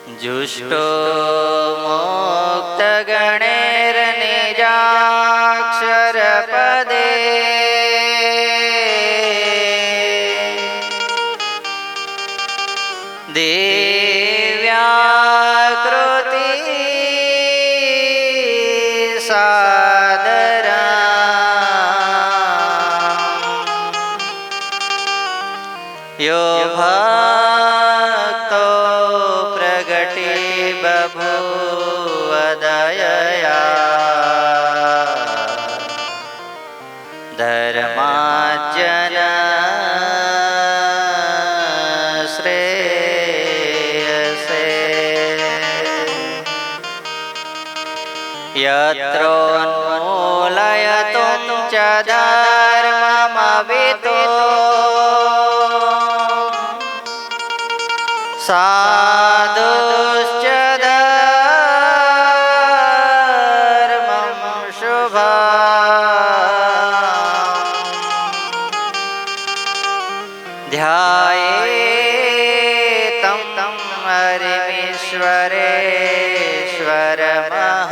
जुष्टो मुक्त गणैर्निजाक्षर पदे दिव्याकृति सादरा यो भक्तो प्रगटे बभूवदयया धर्मार्जन श्रेयसे यत्रोन्मूलयतुं च धर्ममवितो साधुश्च धर्मं शुभम् ध्यायेतं हरिमीश्वरेश्वरमः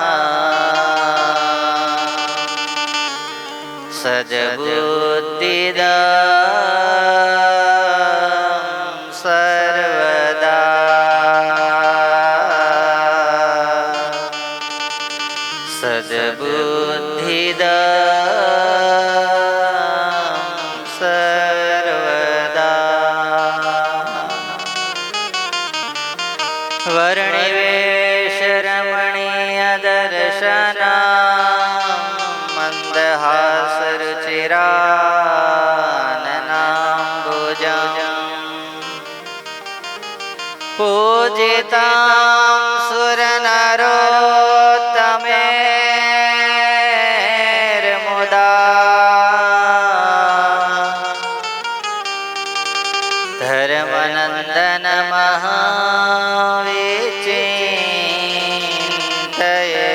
सद्बुद्धिदं सर्वदा सद्बुद्धिदं सर्वदा वर्णिवेशरमणीयदर्शना मन्दहासरुचिराननाम्बुजम् पूजितां सुरनरोत्तमेर्मुदा धर्मनन्दनमहाविचिन्तये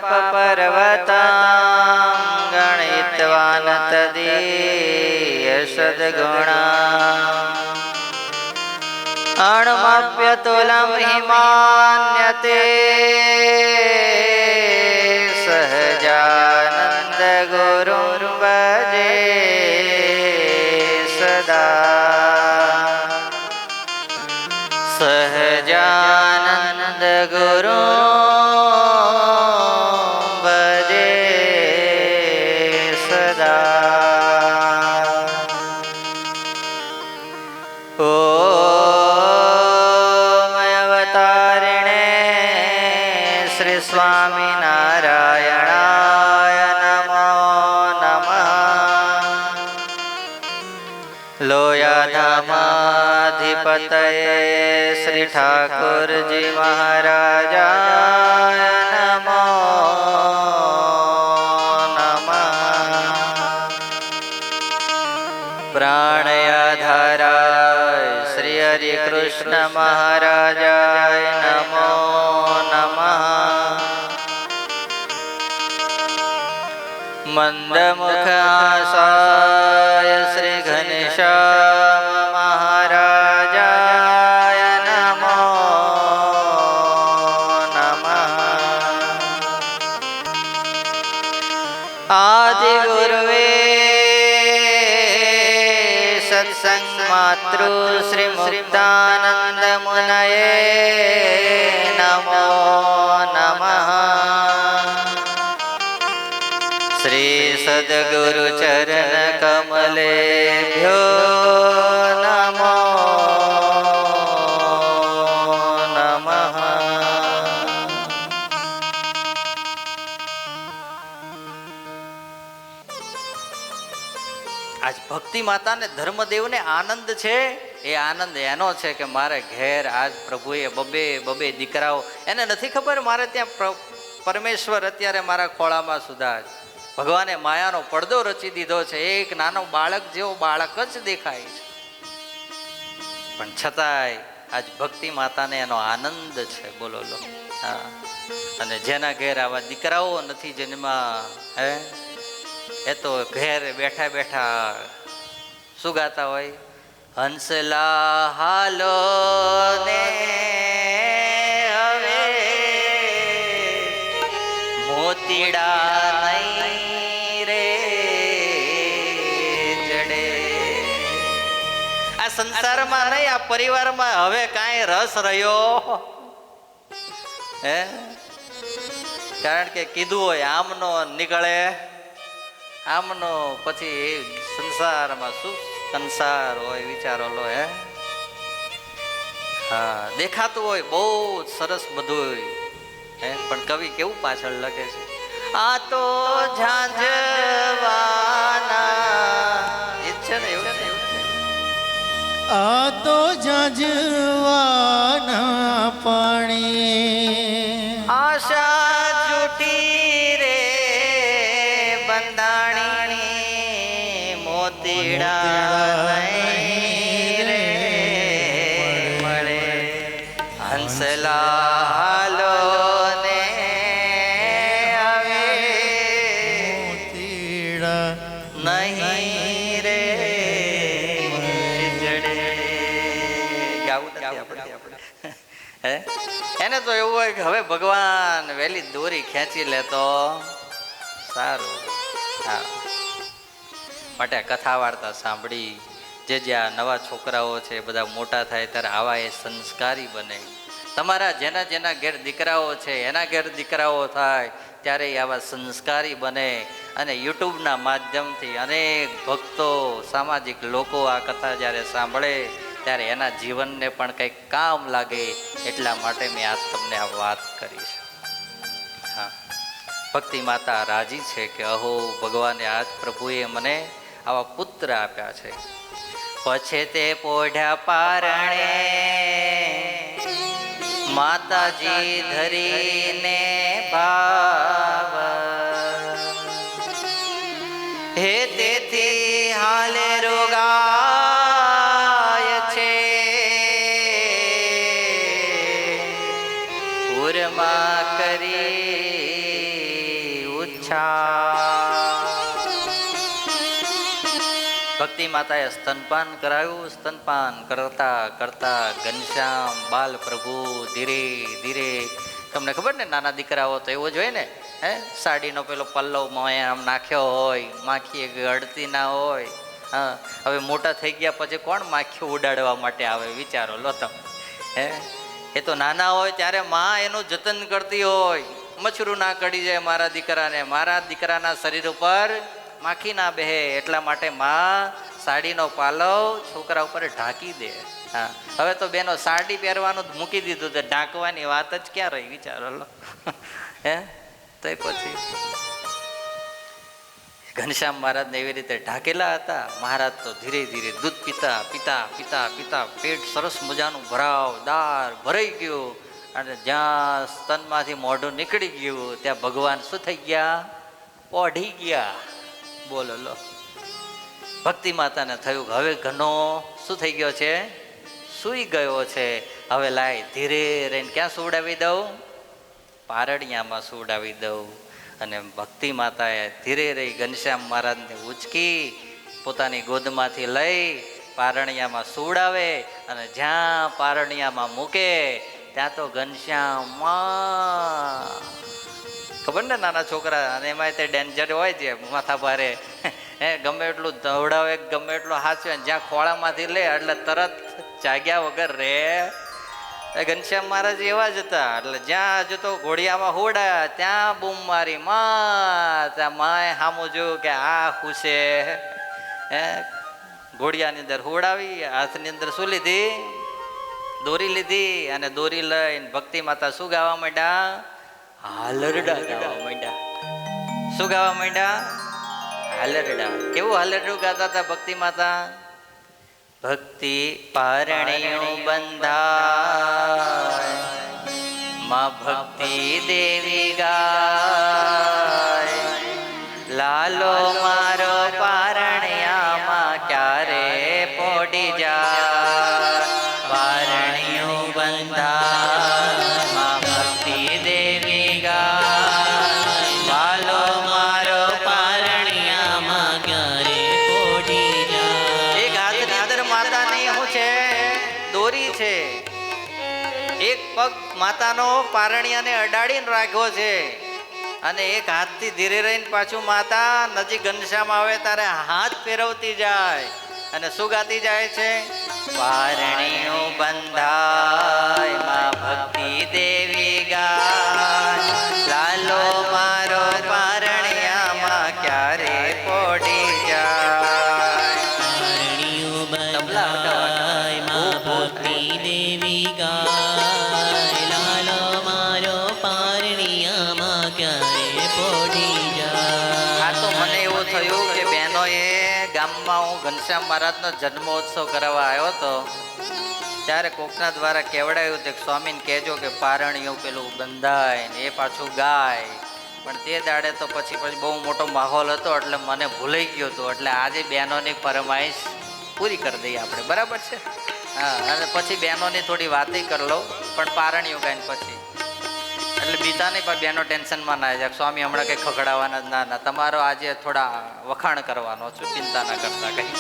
शरणागतपापपर्वतां गणयित्वान् तदीयसद्गुणान् अणुमप्यतुलं हिमान्यते सहजानन्दगुरुं भजे सदा सहजानन्दगुरुं भजे सदा श्री स्वामिनारायणाय नमो नमः लोयाधामाधिपतये श्री ठाकुर जी महाराजाय नमो नमः प्राणयाधाराय श्री हरि कृष्ण महाराजाय नमो नमः मंदमुखासाय श्री घनश्याम महाराजाय नमो नमः आदिगुरुवे सत्संगमातृ श्री मुक्तानंद मुनये नमो नमः श्री सद्गुरु चरण कमलेभ्यो नमो नमः। आज भक्ति माता ने धर्मदेव ने आनंद छे એ આનંદ એનો છે કે મારે ઘેર આજ પ્રભુએ બબે દીકરાઓ એને નથી ખબર મારે ત્યાં પરમેશ્વર અત્યારે મારા ખોળામાં સુધા ભગવાને માયાનો પડદો રચી દીધો છે એક નાનો બાળક જેવો બાળક જ દેખાય છે પણ છતાંય આજ ભક્તિ માતાને એનો આનંદ છે બોલો લો હા અને જેના ઘેર આવા દીકરાઓ નથી જન્મા હે એ તો ઘેર બેઠા બેઠા શું ગાતા હોય? હંસલા હાલો ને હવે મોતીડા નહીં રે જડે. આ સંસારમાં નહીં, આ પરિવારમાં હવે કાંઈ રસ રહ્યો હે? કારણ કે કીધું હોય આમનો નીકળે આમનો, પછી સંસારમાં શું સંસાર હોય વિચારો લો. હે હા, દેખાતું હોય બહુ સરસ બધું હે, પણ કવિ કેવું પાછળ લખે છે? આ તો ઝાંઝવાના એ છે ને, એવું છે. આ તો ઝાંઝવાના પાણી આશા જૂઠી રે બંધાણી મોતીડા નહીં રે મળે. હંસલા હાલો ને હવે મોતીડા નહીં રે જડે. ગાવું નથી આપણે. હે, એને તો એવું હોય કે હવે ભગવાન વહેલી દોરી ખેંચી લે તો સારું. હા, માટે કથા વાર્તા સાંભળી. જે આ નવા છોકરાઓ છે બધા મોટા થાય ત્યારે આવા એ સંસ્કારી બને. તમારા જેના જેના ઘેર દીકરાઓ છે એના ઘેર દીકરાઓ થાય ત્યારે આવા સંસ્કારી બને. અને યુટ્યુબના માધ્યમથી અનેક ભક્તો સામાજિક લોકો આ કથા જ્યારે સાંભળે ત્યારે એના જીવનને પણ કંઈક કામ લાગે. એટલા માટે મેં આજ તમને આ વાત કરી છે. હા, ભક્તિ માતા રાજી છે કે અહો ભગવાને આજ પ્રભુએ મને આવા પુત્ર આપ્યા છે. પછી તે પોઢ્યા પારણે માતાજી ધરીને ભાવ હે તેથી હાલે રોગાય છે પૂરમાં કરી ઉચ્છા. ભક્તિ માતાએ સ્તનપાન કરાવ્યું. સ્તનપાન કરતા કરતા ઘનશ્યામ બાલ પ્રભુ ધીરે ધીરે, તમને ખબર ને નાના દીકરાઓ તો એવો જ હોય ને, હે સાડીનો પેલો પલ્લવ આમ નાખ્યો હોય, માખી અડતી ના હોય. હા, હવે મોટા થઈ ગયા પછી કોણ માખીઓ ઉડાડવા માટે આવે વિચારો લો તમે. હે, એ તો નાના હોય ત્યારે માં એનું જતન કરતી હોય, મચ્છરું ના કડી જાય મારા દીકરાને, મારા દીકરાના શરીર ઉપર માખી ના બેહે એટલા માટે માં સાડીનો પાલવ છોકરા ઉપર ઢાંકી દે. હા, હવે તો બેનો સાડી પહેરવાનું મૂકી દીધું તો ઢાંકવાની વાત જ ક્યાં રહી વિચારો લો. હે, તો પછી ઘનશ્યામ મહારાજને એવી રીતે ઢાંકેલા હતા. મહારાજ તો ધીરે ધીરે દૂધ પીતા પીતા પીતા પીતા પેટ સરસ મજાનું ભરાવદાર ભરાઈ ગયું. અને જ્યાં સ્તનમાંથી મોઢું નીકળી ગયું ત્યાં ભગવાન શું થઈ ગયા? ઓઢી ગયા. બોલો લો. ભક્તિ માતાને થયું હવે ઘનો શું થઈ ગયો છે? સૂઈ ગયો છે. હવે લાય ધીરે રહીને ક્યાં સુવડાવી દઉં? પારણિયામાં સુવડાવી દઉં. અને ભક્તિ માતાએ ધીરે રહી ઘનશ્યામ મહારાજને ઉચકી પોતાની ગોદમાંથી લઈ પારણિયામાં સુવડાવે. અને જ્યાં પારણિયામાં મૂકે ત્યાં તો ઘનશ્યામ ખબર ને નાના છોકરા, અને એમાં તે ડેન્જર હોય છે માથા ભારે. હે, ગમે એટલું દવડાવે ગમે એટલું હાચવે, જ્યાં ખોળામાંથી લે એટલે તરત જાગ્યા વગર રે. ઘનશ્યામ મહારાજ એવા જ હતા. એટલે જ્યાં હજુ તો ઘોડિયામાં હોડા ત્યાં બૂમ મારી માં. ત્યાં માએ સામું જોયું કે આ ખુશે. હે, ઘોડિયાની અંદર હોડાવી, હાથની અંદર શું લીધી? દોરી લીધી. અને દોરી લઈને ભક્તિ માતા શું ગાવા માંડ્યા? હાલરડા ગાવા માંડ્યા. શું ગાવા માંડ્યા? હાલરડા. કેવું હાલરડું ગાતા હતા ભક્તિ માતા? ભક્તિ પારણિયું બંધાય માં ભક્તિ દેવી ગાય. લાલો મારો પારણિયામાં ક્યારે પોડી જાય. પારણિયું બંધાય માં ભક્તિ દેવી ગાય. લાલો મારો પારણિયામાં ક્યારે પોડી જાય. દોરી છે, એક પગ માતાનો પારણિયાને અડાડીને રાખ્યો છે, અને એક હાથથી ધીરે રહીને પાછું માતા નજીક ઘનશ્યામ આવે ત્યારે હાથ ફેરવતી જાય અને શું ગાતી જાય છે? પારણીઓ બંધાય માં ભક્તિ દેવી ગાય, લાલો મારો પારણિયામાં ક્યારે પોડી જાય. પારણીઓ બંધાય માં ભક્તિ દેવી ગાય, લાલો મારો પારણિયામાં ક્યારે પોઢી જાય. આ તો મને એવું થયું કે બહેનોએ ગામમાં હું ઘનશ્યામ મહારાજનો જન્મોત્સવ કરાવવા આવ્યો હતો ત્યારે કોકના દ્વારા કહેવડાયું કે સ્વામીને કહેજો કે પારણીયું પેલું બંધાય ને એ પાછું ગાય, પણ તે દાડે તો પછી બહુ મોટો માહોલ હતો એટલે મને ભૂલાઈ ગયો હતો. એટલે આજે બહેનોની ફરમાઈશ પૂરી કરી દઈએ આપણે, બરાબર છે? હા, અને પછી બહેનોની થોડી વાતે કરી લઉં, પણ પારણીયું ગાઈને પછી એટલે બીજા નહીં, પણ બેનો ટેન્શનમાં ના જાય. સ્વામી હમણાં કંઈ ખખડાવવાના જ ના, તમારો આજે થોડા વખાણ કરવાનો છું, ચિંતા ના કરતા કંઈ.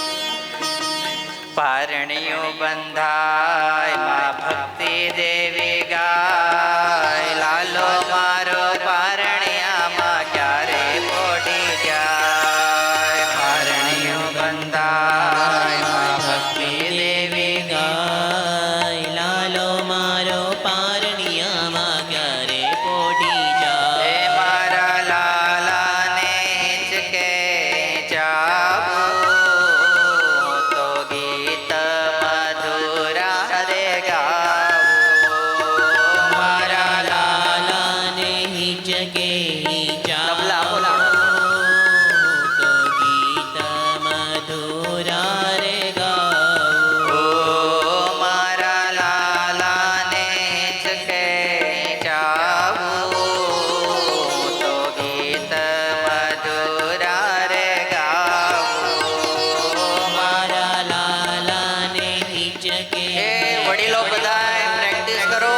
પારણીઓ બંધાય માં ભક્તિ દેવી ગાય, લાલો મારો પારણિયામાં ક્યારે પોઢી જાય. પારણીઓ બંધાય માં ભક્તિ દેવી ગાય, લાલો મારો પારણિયામાં ક્યારે પોઢી જાય. એ મારા લાલાને જ કે જાવું તો ગીત મધુરા રે ગાવું. મારા લાલાને હિચકે તબલા બોલો. તો ગીત મધુરા રે ગાવું. ઓ મારા લાલાને જ કે જાવું તો ગીત મધુરા રે ગાવું. મારા લાલાને હિચકે એ વડીલો બધાય પ્રેક્ટિસ કરો,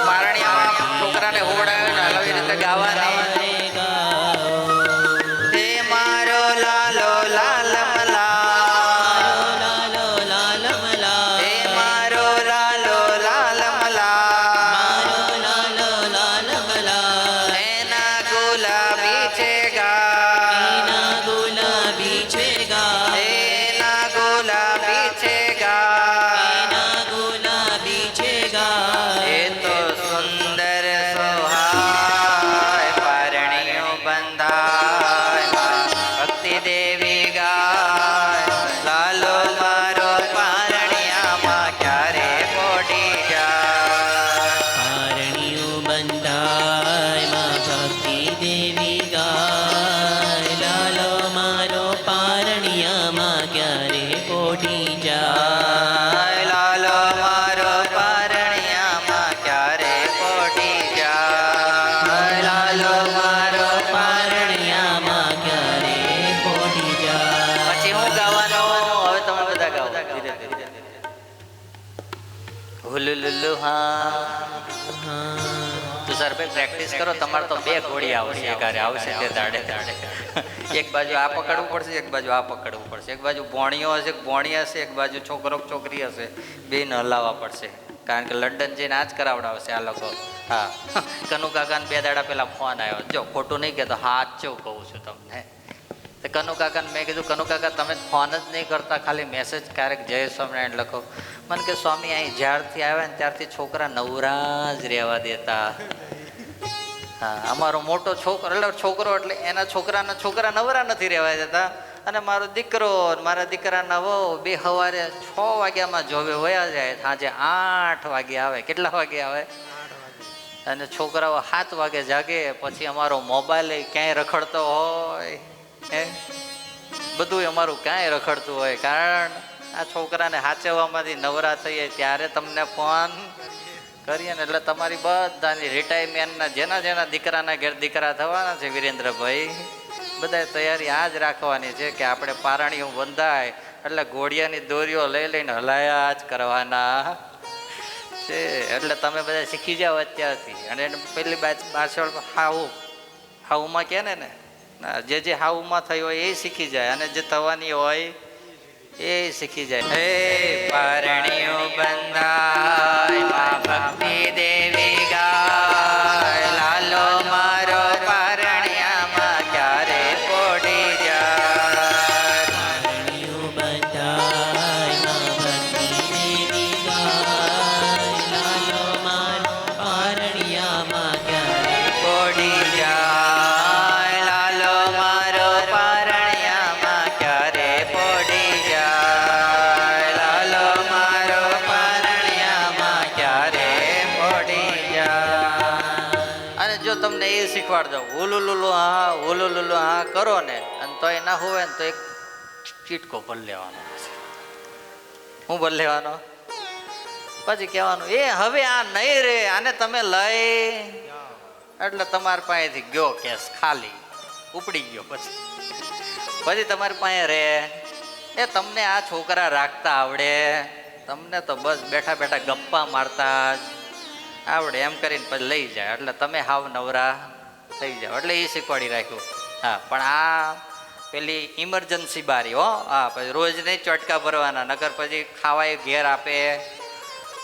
પારણિયામાં છોકરાને હોવડાવીને આવી રીતે ગાવાની. રે ગાવું. હે મારો લાલો લાલ મલા, લાલો લાલ મલા, હે મારો લાલો લાલ મલા, મારો લાલો લાલ મલા. એના ગુલાબી છે ગા, એના ગુલાબી છે ગા, એના ગુલાબી છે ગા, એના ગુલાબી છે ગા. એ તો સુંદર સોહાય પારણીઓ બંધાય ભક્તિ દેવી ગાય, લાલો મારો પારણિયામાં ક્યારે પોઢી જાય. પારણીઓ બંધાય માં ભક્તિ દેવી ગાય, લાલો મારો પારણિયામાં ક્યારે પોઢી જાય. લાલો મારો પારણિયામાં ક્યારે પોઢી જાય. લાલો મારો પારણિયામાં ક્યારે પોઢી જાય. પછી હું ગાવાનો, હવે તમે બધા ગાઓ ધીરે ધીરે. હુલુલુલુ હા. તુષારભાઈ પ્રેક્ટિસ કરો, તમારે તો બે ઘોડી આવશે, એકારે આવશે તે દાડે દાડે. એક બાજુ આ પકડવું પડશે, એક બાજુ આ પકડવું પડશે. એક બાજુ ભોણીઓ હશે, ભોણી હશે, એક બાજુ છોકરો છોકરી હશે, બેને હલાવવા પડશે. કારણ કે લંડન જઈને આ જ કરાવડાવશે આ લોકો. હા, કનુ કાકાને 2 દાડા પહેલા ફોન આવ્યો, જો ખોટું નહીં કહેતો, સાચું કહું છું તમને. તો કનુ કાકાને મેં કીધું, કનુ કાકા તમે ફોન જ નહીં કરતા, ખાલી મેસેજ ક્યારેક જય સ્વામિનારાયણ લખો. મને કે સ્વામી અહીં જ્યારથી આવ્યા ને ત્યારથી છોકરા નવરા જ રહેવા દેતા. હા, અમારો મોટો છોકરો એટલે એના છોકરા નવરા નથી રહેવા દેતા. અને મારો દીકરો મારા દીકરાના વહુ બે સવારે 6 વાગ્યામાં જોવે વયા જાય, સાંજે 8 વાગે આવે. કેટલા વાગે આવે? અને છોકરાઓ 7 વાગે જાગે. પછી અમારો મોબાઈલ ક્યાંય રખડતો હોય, હે બધું અમારું ક્યાંય રખડતું હોય. કારણ આ છોકરાને સાચવવામાંથી નવરા થઈએ ત્યારે તમને ફોન કરીએ ને. એટલે તમારી બધાની રિટાયરમેન્ટના જેના દીકરાના ઘેર દીકરા થવાના છે વિરેન્દ્રભાઈ, બધા તૈયારી આ જ રાખવાની છે કે આપણે પારણીઓ બંધાય એટલે ઘોડિયાની દોરીઓ લઈને હલાયા જ કરવાના છે. એટલે તમે બધા શીખી જાઓ અત્યારથી. અને પેલી પાછળ હાઉમાં કહે ને જે હાઉમાં થઈ હોય એ શીખી જાય, અને જે થવાની હોય એ શીખી જાય. હે પારણિયું બંધાય માં ભક્તિ દેવી ગાય, લાલો મારો પારણિયામાં ક્યારે પોડી જાય. પારણિયું બંધાય માં ભક્તિ દેવી ગાય, લાલો મારો પારણિયામાં ક્યારે પોડી જાય, લાલો મારો પારણિયામાં ક્યારે પોડી જાય, લાલો મારો પારણિયામાં ક્યારે પોડી જાય. અને જો તમને એ શીખવાડ દો, હુલુલુલુ હા હુલુલુલુ હા કરો ને, અને તો એ ના હોય ને તો એક ચીટકો ભરી લેવાનો. હું ભરી લેવાનો? પછી કહેવાનું એ હવે આ નહીં રે, આને તમે લઈ, એટલે તમારી પાસેથી ગયો કેસ ખાલી ઉપડી ગયો. પછી તમારી પાસે રે, એ તમને આ છોકરા રાખતા આવડે, તમને તો બસ બેઠા બેઠા ગપ્પા મારતા જ આવડે એમ કરીને પછી લઈ જાય, એટલે તમે હાવ નવરા થઈ જાઓ. એટલે એ શીખવાડી રાખ્યું. હા, પણ આ પેલી ઇમરજન્સી બારી હો. હા, પછી રોજ નહીં ચોટકા ભરવાના, નકર પછી ખાવાય ઘેર આપે.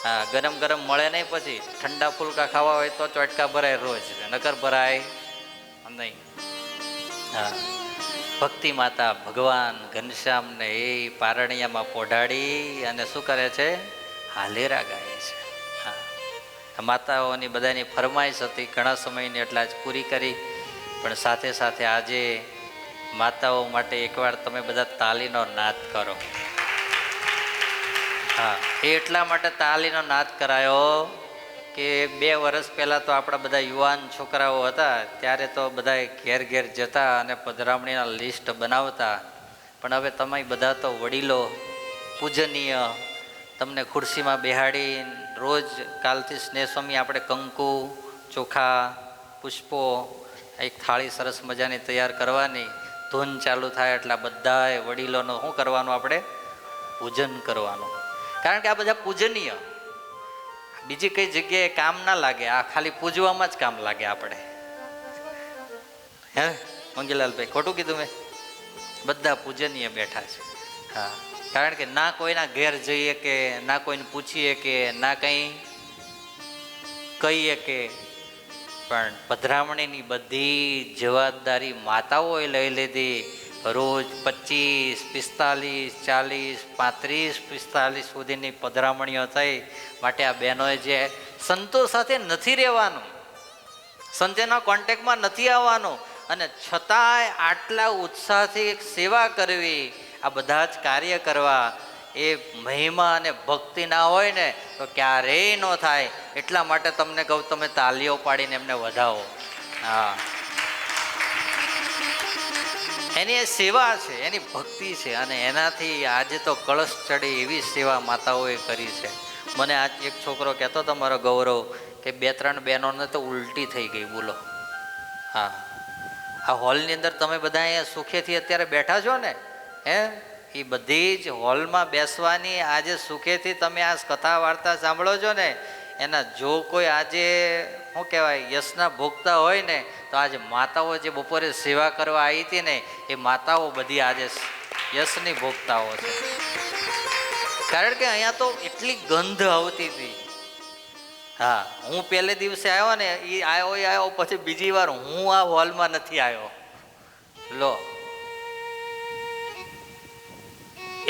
હા, ગરમ ગરમ મળે નહીં, પછી ઠંડા ફુલકા ખાવા હોય તો ચોટકા ભરાય રોજ, નકર ભરાય નહીં. હા, ભક્તિ માતા ભગવાન ઘનશ્યામને એ પારણિયામાં પોઢાડી અને શું કરે છે? હાલેરા ગાય છે. હા, માતાઓની બધાની ફરમાઈશ હતી ઘણા સમયની, એટલે આજ પૂરી કરી. પણ સાથે સાથે આજે માતાઓ માટે એકવાર તમે બધા તાલીનો નાદ કરો. હા, એ એટલા માટે તાલીનો નાદ કરાયો કે 2 વર્ષ પહેલાં તો આપણા બધા યુવાન છોકરાઓ હતા, ત્યારે તો બધા ઘેર ઘેર જતા અને પધરામણીના લિસ્ટ બનાવતા. પણ હવે તમે બધા તો વડીલો પૂજનીય, તમને ખુરશીમાં બેહાડી રોજ કાલથી સ્નેહસ્વામી આપણે કંકુ, ચોખા, પુષ્પો, એક થાળી સરસ મજાની તૈયાર કરવાની, ધૂન ચાલુ થાય એટલે બધાએ વડીલોનું શું કરવાનું? આપણે પૂજન કરવાનું. કારણ કે આ બધા પૂજનીય, બીજી કઈ જગ્યાએ કામ ના લાગે, આ ખાલી પૂજવામાં જ કામ લાગે આપણે. હે મંગીલાલભાઈ, ખોટું કીધું મેં? બધા પૂજનીય બેઠા છે. હા, કારણ કે ના કોઈના ઘેર જઈએ કે ના કોઈને પૂછીએ કે ના કંઈ કહીએ કે, પણ પધરામણીની બધી જવાબદારી માતાઓએ લઈ લીધી. રોજ 25, 45, 40, 35, 45 સુધીની પધરામણીઓ થઈ. માટે આ બહેનોએ જે સંતો સાથે નથી રહેવાનું, સંતોના કોન્ટેક્ટમાં નથી આવવાનું, અને છતાંય આટલા ઉત્સાહથી સેવા કરવી, આ બધા જ કાર્ય કરવા, એ મહિમા અને ભક્તિ ના હોય ને તો ક્યારેય ન થાય. એટલા માટે તમને કહું, તમે તાલીઓ પાડીને એમને વધાવો. હા, એની એ સેવા છે, એની ભક્તિ છે, અને એનાથી આજે તો કળશ ચડે એવી સેવા માતાઓએ કરી છે. મને આજ એક છોકરો કહેતો હતો, મારો ગૌરવ, કે 2-3 બહેનોને તો ઉલટી થઈ ગઈ. બોલો. હા, આ હોલની અંદર તમે બધા અહીંયા સુખેથી અત્યારે બેઠા છો ને, હે, એ બધી જ હોલમાં બેસવાની આજે સુખેથી તમે આ કથા વાર્તા સાંભળો છો ને, એના જો કોઈ આજે શું કહેવાય યશના ભોગતા હોય ને, તો આજે માતાઓ જે બપોરે સેવા કરવા આવી હતી ને, એ માતાઓ બધી આજે યશની ભોગતાઓ છે. કારણ કે અહીંયા તો એટલી ગંધ આવતી હતી. હા, હું પહેલે દિવસે આવ્યો ને, એ આવ્યો પછી બીજી વાર હું આ હોલમાં નથી આવ્યો. લો,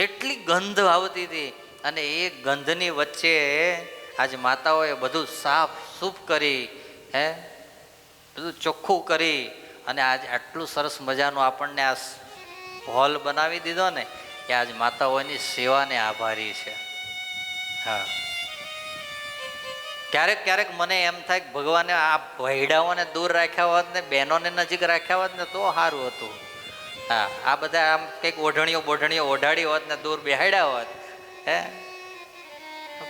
એટલી ગંધ આવતી હતી. અને એ ગંધની વચ્ચે આજે માતાઓએ બધું સાફ સૂફ કરી, હે, બધું ચોખ્ખું કરી, અને આજે આટલું સરસ મજાનું આપણને આ હોલ બનાવી દીધો ને, એ આજ માતાઓની સેવાને આભારી છે. હા, ક્યારેક ક્યારેક મને એમ થાય કે ભગવાને આ ભૈડાઓને દૂર રાખ્યા હોત ને, બહેનોને નજીક રાખ્યા હોત ને તો સારું હતું. હા, આ બધા આમ કંઈક ઓઢણીઓ ઓઢાડી હોત ને, દૂર બેહાડ્યા હોત, હે.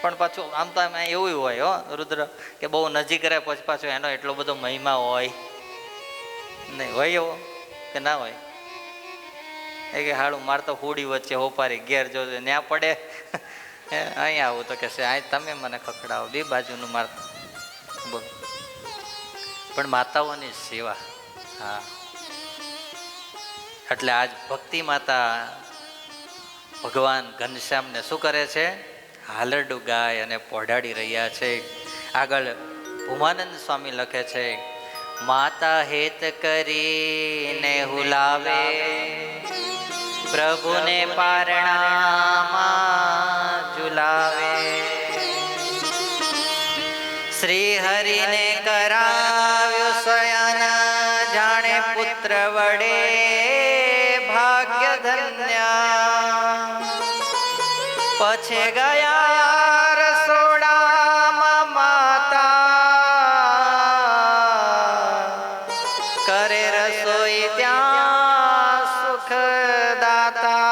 પણ પાછું આમ તો એમાં એવું હોય હો રુદ્ર, કે બહુ નજીક રહે પછી પાછું એનો એટલો બધો મહિમા હોય નહીં. હોય એવો કે ના હોય? એ કે હાડું માર તો હોડી વચ્ચે હોપારી ઘેર જોજો ન્યા પડે, અહીંયા આવું તો કે આ તમે મને ખખડાવો, 2 બાજુનું માર. બોલો. પણ માતાઓની સેવા. હા, એટલે આજ ભક્તિ માતા ભગવાન ઘનશ્યામને શું કરે છે? હાલરડું ગાય અને પોઢાડી રહ્યા છે. આગળ ભૂમાનંદ સ્વામી લખે છે, માતા હેત કરીને હુલાવે, પ્રભુને પારણામાં ઝુલાવે. શ્રી હરિને કરાવ્યો શયન, જાણે પુત્ર વડે ભાગ્ય ધન્ય. પછે ગયા રસોડામાં માતા, કરે રસોઈ ત્યાં સુખદાતા.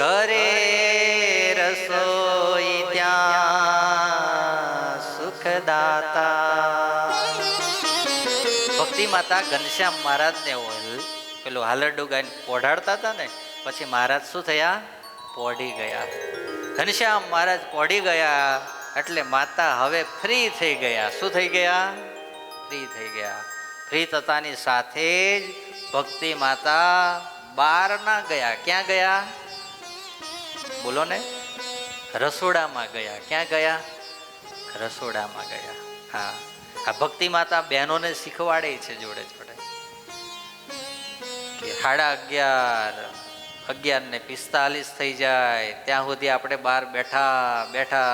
કરે રસોઈ ત્યાં સુખદાતા. ભક્તિ માતા ઘનશ્યામ મહારાજને પેલું હાલરડું ગાઈને પોઢાડતા હતા ને, પછી મહારાજ શું થયા? પોઢી ગયા. ઘનશ્યામ મહારાજ પોઢી ગયા એટલે માતા હવે ફ્રી થઈ ગયા. શું થઈ ગયા? ફ્રી થઈ ગયા. ફ્રી થતાની સાથે જ ભક્તિ માતા બહાર ના ગયા. ક્યાં ગયા? બોલો ને. રસોડામાં ગયા. ક્યાં ગયા? રસોડામાં ગયા. હા, આ ભક્તિ માતા બહેનોને શીખવાડે છે જોડે જોડે કે 11:45 થઈ જાય ત્યાં સુધી આપણે બહાર બેઠા બેઠા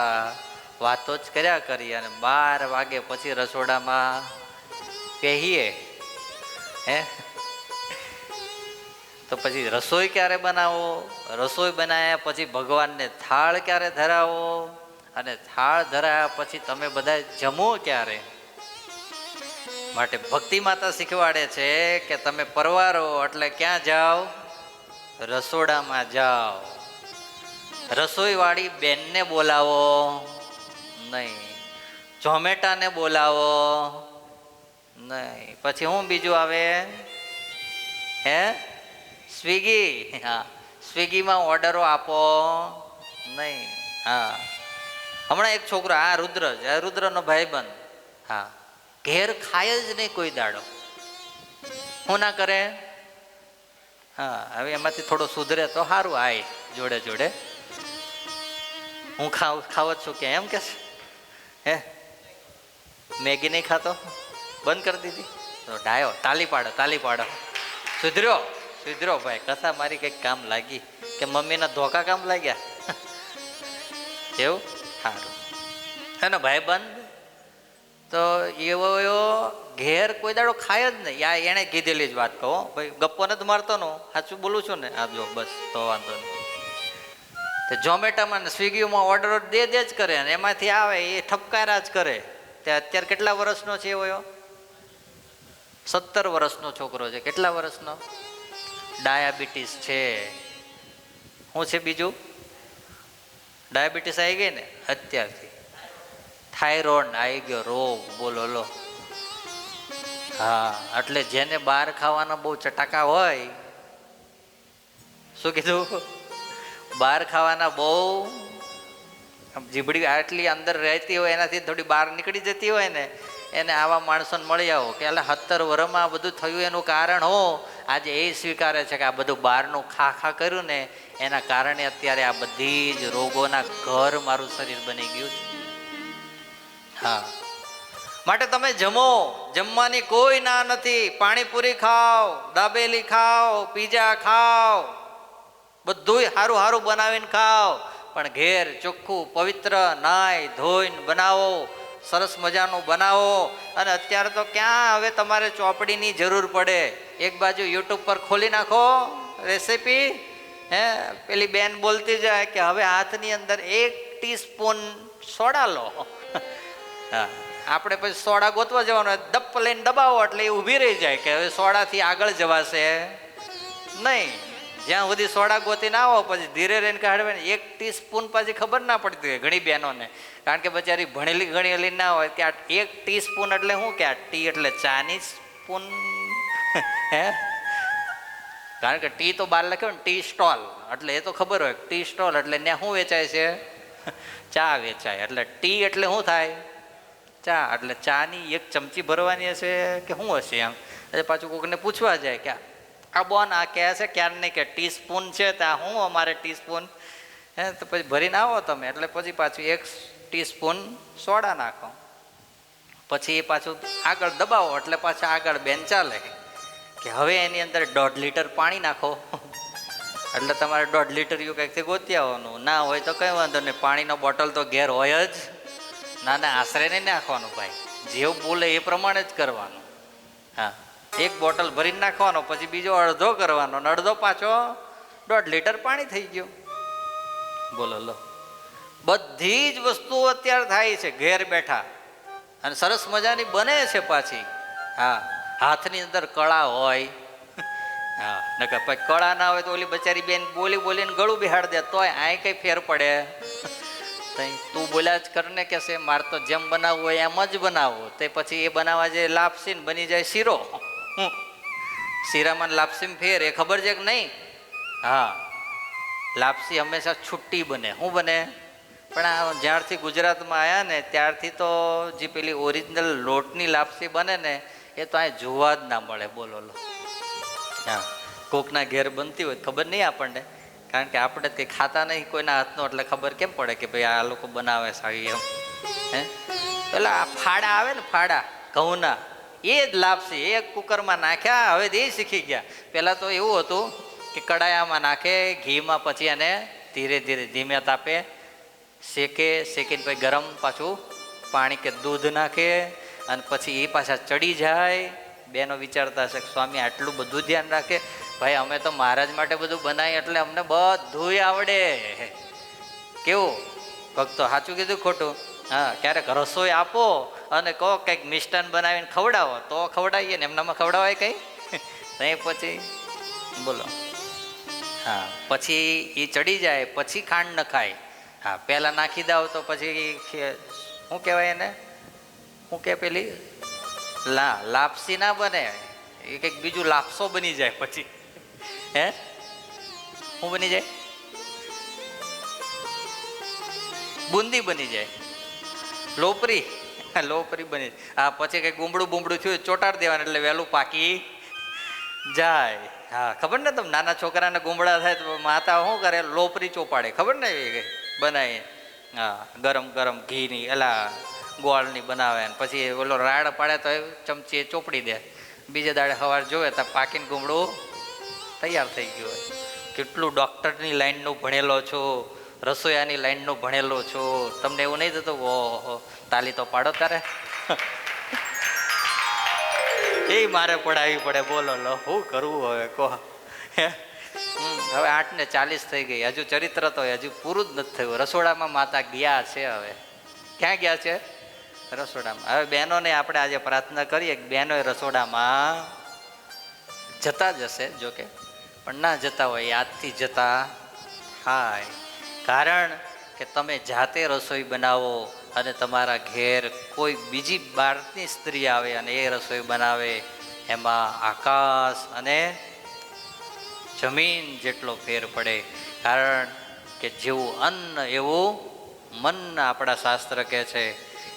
વાતો જ કર્યા કરીએ, અને 12 વાગે પછી રસોડામાં કહીએ હે તો પછી રસોઈ ક્યારે બનાવો? રસોઈ બનાવ્યા પછી ભગવાનને થાળ ક્યારે ધરાવો? અને થાળ ધરાયા પછી તમે બધા જમો ક્યારે? માટે ભક્તિ માતા શીખવાડે છે કે તમે પરવારો એટલે ક્યાં જાઓ? રસોડામાં જાઓ. રસોઈ વાળી બેનને બોલાવો નહીં, ઝોમેટાને બોલાવો નહીં. પછી હું બીજું આવે? હે સ્વિગી. હા, સ્વિગીમાં ઓર્ડરો આપો નહીં. હા, હમણાં એક છોકરો, આ રુદ્રનો ભાઈબંધ, હા, ઘેર ખાય જ નહીં કોઈ દાડો. હું ના કરે? હા, હવે એમાંથી થોડો સુધરે તો સારું. આય જોડે જોડે હું ખાવ જ છું કે એમ કે છે હે મેગી નહીં ખાતો, બંધ કરી દીધી તો ડાયો. તાલી પાડો, તાલી પાડો. સુધર્યો ભાઈ, કથા મારી કંઈક કામ લાગી કે મમ્મીના ધોકા કામ લાગ્યા એવું સારું. એનો ભાઈબંધ તો એવો ઘેર કોઈ દાડો ખાય જ નહીં. યા એણે કીધેલી જ વાત કહો ભાઈ, ગપ્પો નથી મારતો નો, સાચું બોલું છું ને? આ જો બસ તો વાંધો નહીં. તે ઝોમેટામાં ને સ્વિગીમાં ઓર્ડર દે જ કરે ને એમાંથી આવે એ ઠપકારા જ કરે. તે અત્યારે કેટલા વર્ષનો છે એવો? 17 વર્ષનો છોકરો છે. કેટલા વર્ષનો? ડાયાબિટીસ છે. શું છે બીજું? ડાયાબિટીસ આવી ગઈ ને અત્યારથી. થાઇરોઇડ આવી ગયો રોગ, બોલો લો. હા, એટલે જેને બહાર ખાવાના બહુ ચટાકા હોય, શું કીધું? બહાર ખાવાના બહુ જીભડી આટલી અંદર રહેતી હોય એનાથી થોડી બહાર નીકળી જતી હોય ને, એને આવા માણસોને મળી આવો કે એટલે 17 વર્ષમાં આ બધું થયું એનું કારણ હો આજે એ સ્વીકારે છે કે આ બધું બહારનું ખા કર્યું ને એના કારણે અત્યારે આ બધી જ રોગોના ઘર મારું શરીર બની ગયું છે. હા, માટે તમે જમો, જમવાની કોઈ ના નથી. પાણીપુરી ખાઓ, દાબેલી ખાઓ, પીઝા ખાઓ, બધું સારું સારું બનાવીને ખાઓ, પણ ઘેર ચોખ્ખું પવિત્ર નાય ધોઈને બનાવો, સરસ મજાનું બનાવો. અને અત્યારે તો ક્યાં હવે તમારે ચોપડીની જરૂર પડે. એક બાજુ યુટ્યુબ પર ખોલી નાખો રેસીપી, હે પેલી બેન બોલતી જાય કે હવે હાથની અંદર 1 ટીસ્પૂન સોડા લો. હા, આપણે પછી સોડા ગોતવા જવાનું, દપ લઈને દબાવો એટલે એ ઊભી રહી જાય કે હવે સોડાથી આગળ જવાશે નહીં. જ્યાં સુધી સોડા ગોતી ના આવો પછી ધીરે રહીને કાઢવે ને 1 ટીસ્પૂન પછી ખબર ના પડતી હોય ઘણી બહેનોને, કારણ કે બચારી ભણેલી ગણેલી ના હોય કે આ 1 ટીસ્પૂન એટલે શું કે આ ટી એટલે ચાની સ્પૂન હે, કારણ કે ટી તો બહાર લખ્યો ને ટી સ્ટોલ એટલે એ તો ખબર હોય ટી સ્ટોલ એટલે ત્યાં શું વેચાય છે? ચા વેચાય. એટલે ટી એટલે શું થાય? ચા. એટલે ચાની 1 ચમચી ભરવાની હશે કે શું હશે એમ. એટલે પાછું કોઈને પૂછવા જાય કે આ બોન આ કહે છે ક્યારે નહીં કે ટીસ્પૂન છે ત્યાં હું અમારે ટીસ્પૂન હે તો પછી ભરીને આવો તમે એટલે પછી પાછું 1 ટીસ્પૂન સોડા નાખો, પછી એ પાછું આગળ દબાવો એટલે પાછા આગળ બેન ચાલે કે હવે એની અંદર 1.5 લીટર પાણી નાખો એટલે તમારે 1.5 લીટર એવું કંઈકથી ગોતી આવવાનું. ના હોય તો કંઈ વાંધો નહીં, પાણીનો બોટલ તો ઘેર હોય જ. ના ના આશરે નહીં નાખવાનું ભાઈ, જેવું બોલે એ પ્રમાણે જ કરવાનું. હા, 1 બોટલ ભરીને નાખવાનો, પછી બીજો અડધો કરવાનો અને અડધો પાછો 1.5 લીટર પાણી થઈ ગયું. બોલો લો, બધી જ વસ્તુઓ અત્યારે થાય છે ઘેર બેઠા અને સરસ મજાની બને છે પાછી. હા, હાથની અંદર કળા હોય. હા, નકર પછી કળા ના હોય તો ઓલી બચારી બેન બોલી બોલીને ગળું બિહાડ દે તોય આય કઈ ફેર પડે. તું બોલ્યા જ કરને કે છે મારે તો જેમ બનાવવું હોય એમ જ બનાવવું. તે પછી એ બનાવવા જે લાપસી ને બની જાય શીરો. શીરામાં લાપસી ફેર એ ખબર છે કે નહીં? હા, લાપસી હંમેશા છુટ્ટી બને. શું બને? પણ આ જ્યારથી ગુજરાતમાં આવ્યા ને ત્યારથી તો જે પેલી ઓરિજિનલ લોટની લાપસી બને ને એ તો અહીં જોવા જ ના મળે. બોલો લો. હા, કોકના ઘેર બનતી હોય ખબર નહીં આપણને, કારણ કે આપણે કંઈ ખાતા નહીં કોઈના હાથનો, એટલે ખબર કેમ પડે કે ભાઈ આ લોકો બનાવે સારી એમ. હે, પેલા ફાડા આવે ને ફાડા ઘઉંના, એ જ લાપસી એક કુકરમાં નાખ્યા, હવે એ શીખી ગયા. પહેલાં તો એવું હતું કે કડાયામાં નાખે ઘીમાં, પછી એને ધીરે ધીરે ધીમે તાપે શેકે, શેકીને પછી ગરમ પાછું પાણી કે દૂધ નાખે અને પછી એ પાછા ચડી જાય. બેનો વિચારતા હશે કે સ્વામી આટલું બધું ધ્યાન રાખે. ભાઈ અમે તો મહારાજ માટે બધું બનાવીએ એટલે અમને બધું આવડે. કેવું ભક્તો, સાચું કીધું ખોટું? હા, ક્યારેક રસોઈ આપો અને કહો કંઈક મિષ્ટાન બનાવીને ખવડાવો તો ખવડાવીએ ને, એમનામાં ખવડાવાય કંઈ નહીં. પછી બોલો. હા, પછી એ ચડી જાય પછી ખાંડ નખાય. હા, પહેલાં નાખી દાવ તો પછી શું કહેવાય એને, શું કે પેલી લાપસી ના બને, એ કંઈક બીજું લાપસો બની જાય. પછી હે શું બની જાય? બુંદી બની જાય, લોપરી. લોપરી બની જાય. હા, પછી કંઈક ગુંબડું બુંબડું થયું ચોટાડી દેવાનું એટલે વહેલું પાકી જાય. હા, ખબર ને તમે નાના છોકરાને ગુંબડા થાય તો માતા શું કરે? લોપરી ચોપાડે. ખબર ને એ બનાવી. હા, ગરમ ગરમ ઘીની એલા ગોળની બનાવે ને પછી ઓલો રાડ પાડે તો ચમચી ચોપડી દે. બીજે દાડે સવાર જોવે તો પાકીને ગુમડું તૈયાર થઈ ગયું હોય. કેટલું ડૉક્ટરની લાઈનનું ભણેલો છો, રસોઈયાની લાઈનનું ભણેલો છો, તમને એવું નહીં થતું ઓહો તાલી તો પાડો તારે? એ મારે પડાવી પડે. બોલો લો, શું કરવું હવે કહો? હવે 8:40 થઈ ગઈ, હજુ ચરિત્ર તો હજુ પૂરું જ નથી થયું. રસોડામાં માતા ગયા છે. હવે ક્યાં ગયા છે? રસોડામાં. હવે બહેનોને આપણે આજે પ્રાર્થના કરીએ કે બહેનો રસોડામાં જતા જ હશે જોકે, પણ ના જતા હોય યાદથી જતા થાય. કારણ કે તમે જાતે રસોઈ બનાવો અને તમારા ઘેર કોઈ બીજી બહારની સ્ત્રી આવે અને એ રસોઈ બનાવે, એમાં આકાશ અને જમીન જેટલો ફેર પડે. કારણ કે જેવું અન્ન એવું મન, આપણા શાસ્ત્ર કહે છે.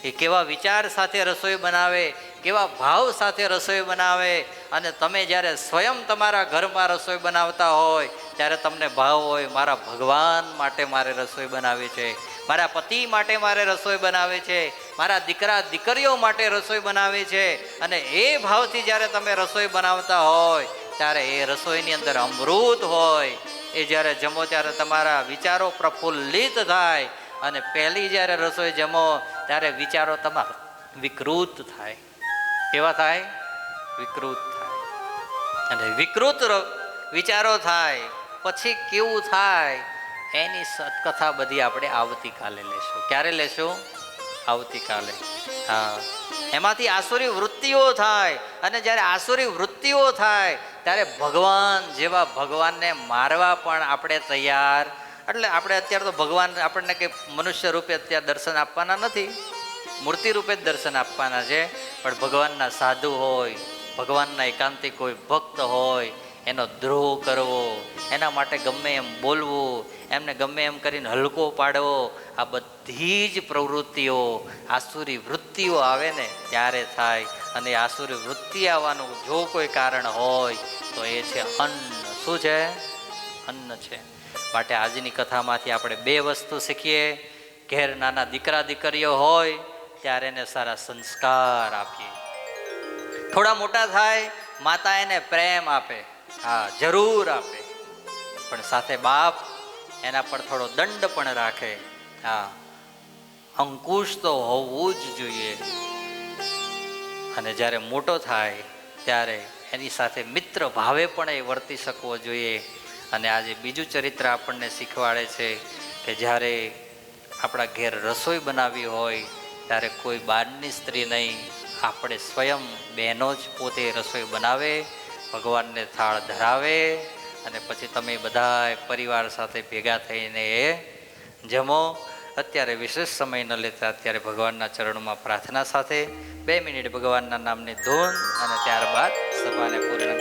એ કેવા વિચાર સાથે રસોઈ બનાવે, કેવા ભાવ સાથે રસોઈ બનાવે. અને તમે જ્યારે સ્વયં તમારા ઘરમાં રસોઈ બનાવતા હોય ત્યારે તમને ભાવ હોય મારા ભગવાન માટે મારે રસોઈ બનાવી છે, મારા પતિ માટે મારે રસોઈ બનાવી છે, મારા દીકરા દીકરીઓ માટે રસોઈ બનાવી છે. અને એ ભાવથી જ્યારે તમે રસોઈ બનાવતા હોય ત્યારે એ રસોઈની અંદર અમૃત હોય. એ જ્યારે જમો ત્યારે તમારા વિચારો પ્રફુલ્લિત થાય અને પહેલી જ્યારે રસોઈ જમો ત્યારે વિચારો તમારા વિકૃત થાય. કેવા થાય? વિકૃત થાય. અને વિકૃત વિચારો થાય પછી કેવું થાય એની સત્કથા બધી આપણે આવતીકાલે લેશું. ક્યારે લેશું? આવતીકાલે. હા, એમાંથી આસુરી વૃત્તિઓ થાય અને જ્યારે આસુરી વૃત્તિઓ થાય ત્યારે ભગવાન જેવા ભગવાનને મારવા પણ આપણે તૈયાર. એટલે આપણે અત્યારે તો ભગવાન આપણને કે મનુષ્ય રૂપે અત્યારે દર્શન આપવાના નથી, મૂર્તિ રૂપે જ દર્શન આપવાના છે. પણ ભગવાનના સાધુ હોય, ભગવાનના એકાંતિક કોઈ ભક્ત હોય, એનો દ્રોહ કરવો, એના માટે ગમે એમ બોલવું, એમને ગમે એમ કરીને હલકો પાડવો, આ બધી જ પ્રવૃત્તિઓ આસુરી વૃત્તિઓ આવે ને ત્યારે થાય. અને આસુરી વૃત્તિ આવવાનું જો કોઈ કારણ હોય તો એ છે અન્ન. શું છે? અન્ન છે. માટે આજની કથામાંથી આપણે બે વસ્તુ શીખીએ. ઘેર નાના દીકરા દીકરીઓ હોય ત્યારે એને સારા સંસ્કાર આપીએ. થોડા મોટા થાય માતા એને પ્રેમ આપે, હા જરૂર આપે, પણ સાથે બાપ એના પર થોડો દંડ પણ રાખે. હા, અંકુશ તો હોવું જ જોઈએ. અને જ્યારે મોટો થાય ત્યારે એની સાથે મિત્ર ભાવે પણ એ વર્તી શકવો જોઈએ. અને આજે બીજું ચરિત્ર આપણને શીખવાડે છે કે જ્યારે આપણા ઘેર રસોઈ બનાવી હોય ત્યારે કોઈ બહારની સ્ત્રી નહીં, આપણે સ્વયં બહેનો જ પોતે રસોઈ બનાવે, ભગવાનને થાળ ધરાવે અને પછી તમે બધા પરિવાર સાથે ભેગા થઈને એ જમો. અત્યારે વિશેષ સમય ન લેતા અત્યારે ભગવાનના ચરણોમાં પ્રાર્થના સાથે 2 મિનિટ ભગવાનના નામની ધૂન અને ત્યારબાદ સભાને પૂર્ણ.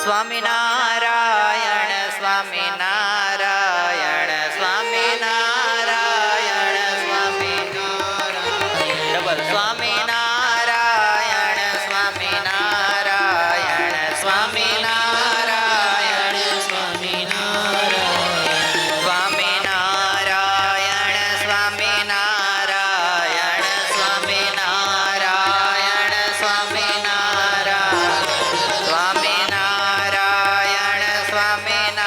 સ્વામિનારાયણ સ્વામિનારાયણ સ્વામિનારાયણ સ્વામિનારાયણ ડબલ સ્વામિનારાયણ સ્વામિનારાયણ સ્વામિનારાયણ સ્વામિનારાયણ સ્વામિનારાયણ સ્વામિનારાયણ સ્વામિનારાયણ સ્વામિનારાયણ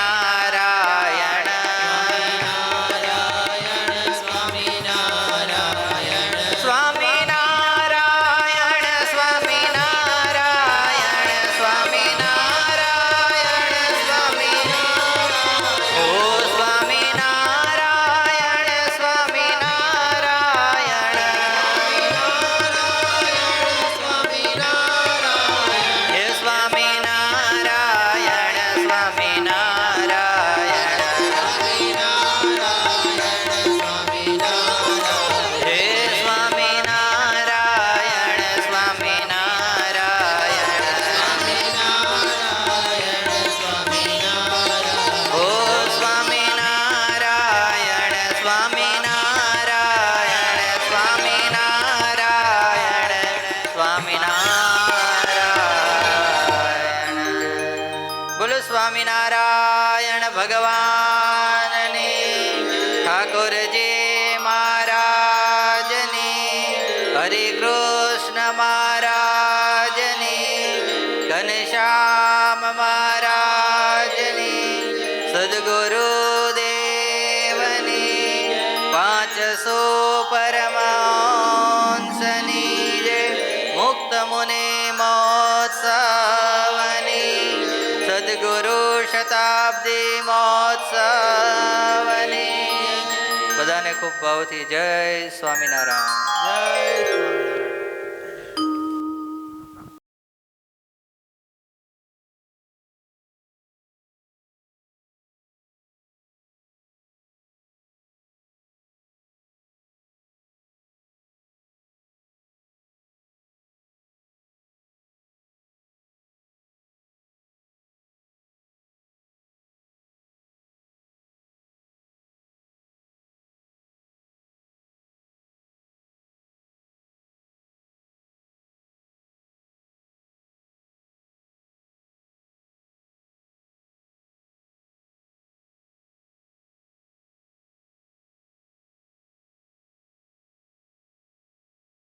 સ્વામિનારાયણ ભગવાનની, ઠાકોરજી મહારાજની, હરિકૃષ્ણ મહારાજની, ઘનશ્યામ મહારાજની, સદગુરુદેવની, 500 પરમહંસની જય, મુક્ત મુનિ મહોત્સવની, સદગુરુ શતાબ્દી મહોત્સવની. બધાને ખૂબ ભાવથી જય સ્વામિનારાયણ. જય સ્વામિનારાયણ.